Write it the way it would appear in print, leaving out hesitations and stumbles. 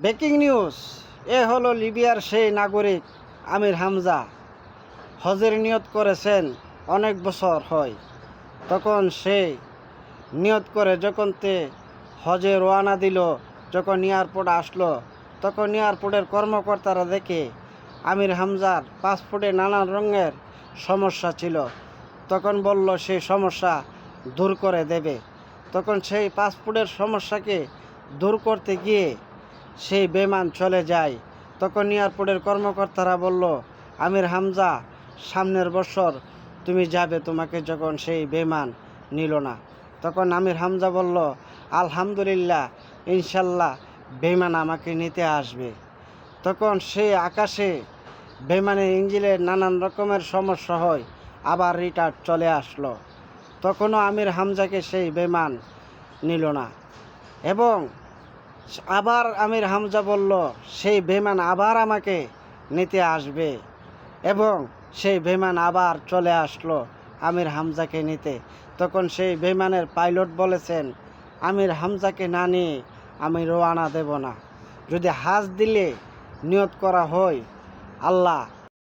Breaking news, এ হলো লিবিয়ার সেই নাগরিক আমির হামজা। হজের নিয়ত করেছেন অনেক বছর হয়। তখন সে নিয়ত করে যখন হজে রওনা দিল, যখন এয়ারপোর্ট আসলো, তখন এয়ারপোর্টের কর্মকর্তারা দেখে আমির হামজার পাসপোর্টে নানান রঙের সমস্যা ছিল। তখন বলল সেই সমস্যা দূর করে দেবে। তখন সেই পাসপোর্টের সমস্যাকে দূর করতে গিয়ে সেই বিমান চলে যায়। তখন এয়ারপোর্টের কর্মকর্তারা বলল, আমির হামজা সামনের বছর তুমি যাবে। তোমাকে যখন সেই বিমান নিল না, তখন আমির হামজা বলল, আলহামদুলিল্লাহ, ইনশাল্লাহ বিমান আমাকে নিতে আসবে। তখন সেই আকাশে বিমানের ইঞ্জিনের নানান রকমের সমস্যা হয়, আবার রিটার্ন চলে আসলো। তখনও আমির হামজাকে সেই বিমান নিল না, এবং আবার আমির হামজা বলল সেই বিমান আবার আমাকে নিতে আসবে, এবং সেই বিমান আবার চলে আসলো আমির হামজাকে নিতে। তখন সেই বিমানের পাইলট বলেছেন, আমির হামজাকে না নিয়ে আমি রওনা দেব না। যদি হাজ দিলে নিয়ত করা হয়, আল্লাহ